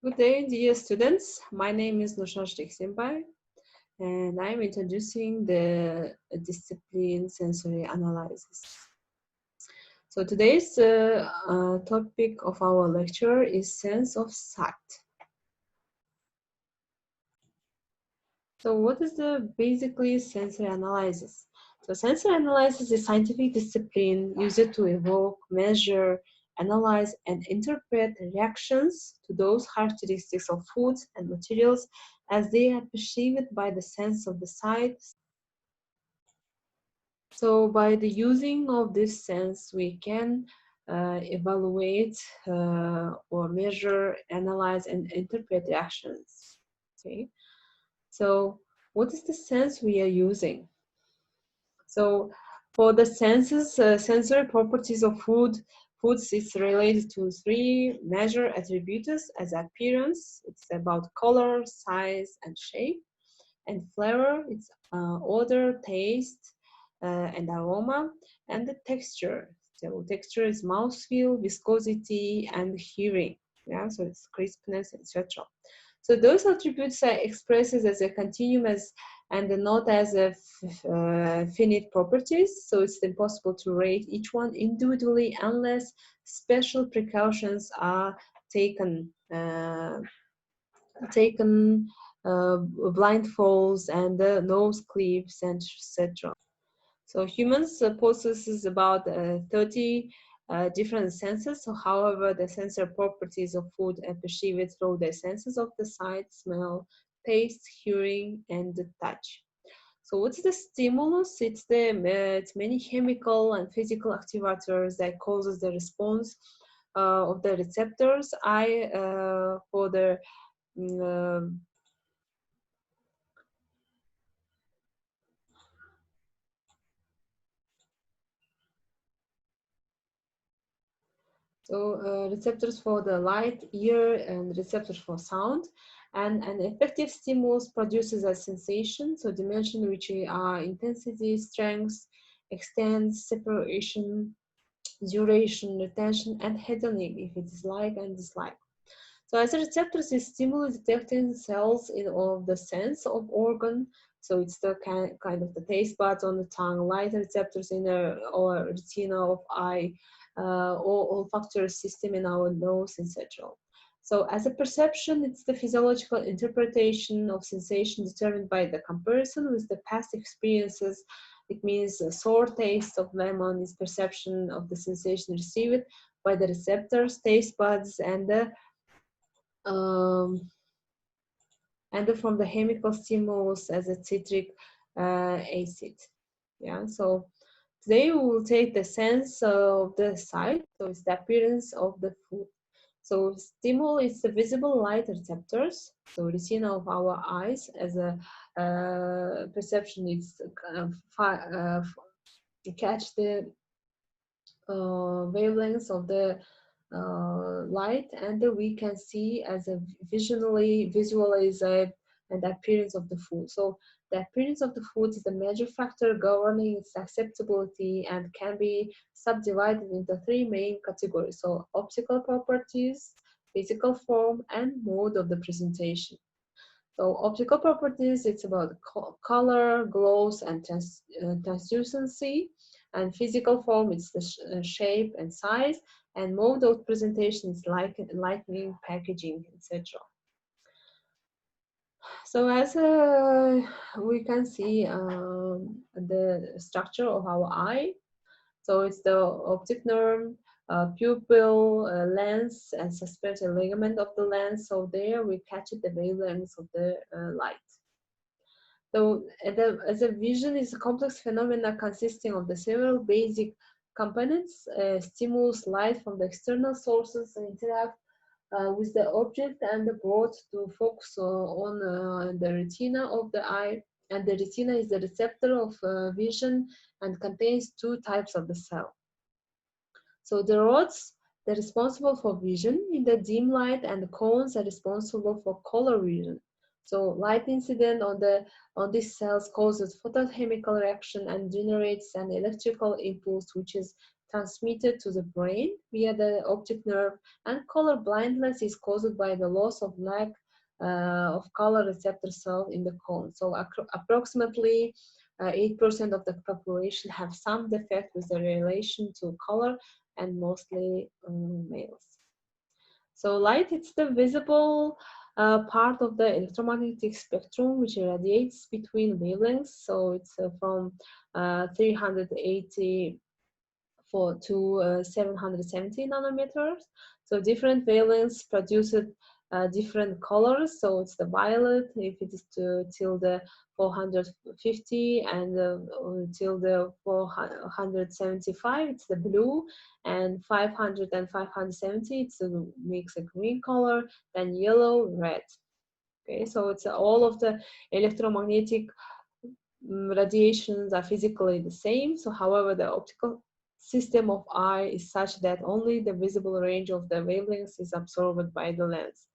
Good day, dear students. My name is Nushan Simbai, and I'm introducing the discipline sensory analysis. So today's topic of our lecture is sense of sight. So what is the basically sensory analysis? So sensory analysis is a scientific discipline used to evoke, measure, analyze, and interpret reactions to those characteristics of foods and materials as they are perceived by the sense of the sight. So by the using of this sense, we can evaluate or measure, analyze, and interpret reactions. Okay. So what is the sense we are using? So for the senses, sensory properties of foods is related to three major attributes as appearance. It's about color, size, and shape. And flavor, it's odor, taste, and aroma. And the texture. So texture is mouthfeel, viscosity, and hearing. Yeah, so it's crispness, etc. So those attributes are expressed as a continuum and not as a finite properties. So it's impossible to rate each one individually unless special precautions are taken. Taken blindfolds and nose clips and etc. So humans possesses about 30 different senses. So, however, the sensor properties of food are perceived through the senses of the sight, smell, taste, hearing, and the touch. So, what's the stimulus? It's many chemical and physical activators that causes the response of the receptors. I for the mm, receptors for the light, ear, and receptors for sound. And an effective stimulus produces a sensation, so dimension which are intensity, strength, extent, separation, duration, retention, and hedoning if it is like and dislike. So as a receptor is stimulus detecting cells in all of the sense of organ. So it's the kind of the taste buds on the tongue, light receptors in the or retina of eye, or olfactory system in our nose, etc. So as a perception, it's the physiological interpretation of sensation determined by the comparison with the past experiences. It means a sour taste of lemon is perception of the sensation received by the receptors, taste buds, um, and from the chemical stimulus as a citric acid. Yeah, so today we will take the sense of the sight, so it's the appearance of the food. So stimul is the visible light receptors, so retina of our eyes as a perception is to catch the wavelengths of the light, and we can see as a visualize and the appearance of the food. So the appearance of the food is a major factor governing its acceptability and can be subdivided into three main categories. So optical properties, physical form, and mode of the presentation. So optical properties, it's about color, gloss, and translucency. And physical form, it's the shape and size. And mode of presentation is like lightning, packaging, etc. So as we can see the structure of our eye. So it's the optic nerve, pupil, lens, and suspended ligament of the lens. So there we catch the wavelengths of the light. So as a vision is a complex phenomena consisting of the several basic components, stimulus light from the external sources and interact with the object and brought to focus on the retina of the eye. And the retina is the receptor of vision and contains two types of the cell. So the rods they're responsible for vision in the dim light, and the cones are responsible for color vision. So light incident on these cells causes photochemical reaction and generates an electrical impulse, which is transmitted to the brain via the optic nerve, and color blindness is caused by the loss of lack of color receptor cells in the cone. So approximately 8% of the population have some defect with the relation to color, and mostly males. So light, it's the visible part of the electromagnetic spectrum which radiates between wavelengths. So it's from 380 to 770 nanometers. So different wavelengths produce different colors. So it's the violet if it is till the 450, and till the 475 it's the blue, and 500 and 570 it's makes a green color, then yellow, red. Okay, so it's all of the electromagnetic radiations are physically the same. So however, the optical system of eye is such that only the visible range of the wavelengths is absorbed by the lens.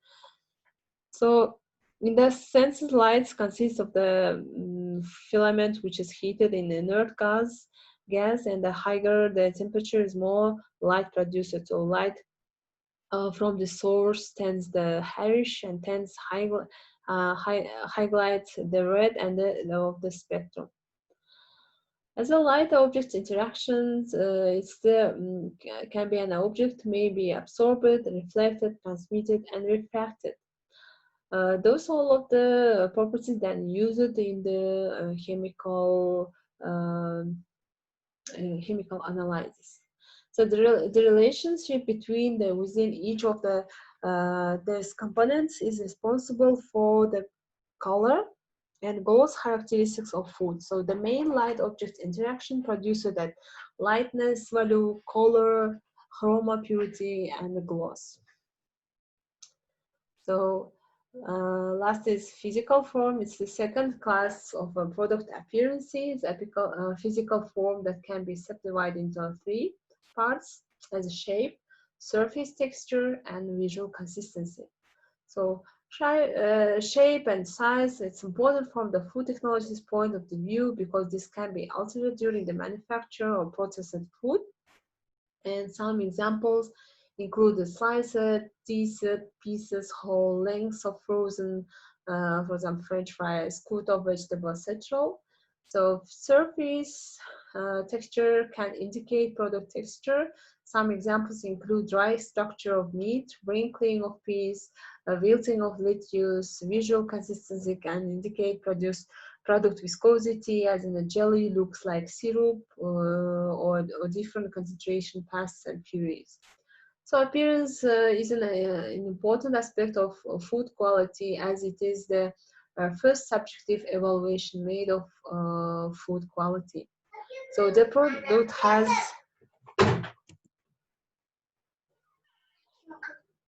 So in the sense, light consists of the filament which is heated in inert gas, and the higher the temperature is, more light produced. So light from the source tends the highish and tends highlight the red and of the spectrum. As a light object interactions, can be an object may be absorbed, reflected, transmitted, and refracted. Those all of the properties then used in the chemical analysis. So the relationship between within each of these components is responsible for the color and gloss characteristics of food. So the main light object interaction produces that lightness value, color, chroma purity, and the gloss. So last is physical form. It's the second class of product appearances, physical form that can be subdivided into three parts as shape, surface texture, and visual consistency. So shape and size, it's important from the food technology's point of the view because this can be altered during the manufacture or processed food. And some examples include the sliced, teased pieces, whole lengths of frozen, for example, French fries, cut of vegetables, etc. So surface texture can indicate product texture. Some examples include dry structure of meat, wrinkling of peas, wilting of lettuce. Visual consistency can indicate product viscosity, as in a jelly looks like syrup, or different concentration pastes and purees. So appearance is an important aspect of food quality, as it is the first subjective evaluation made of food quality. So the product has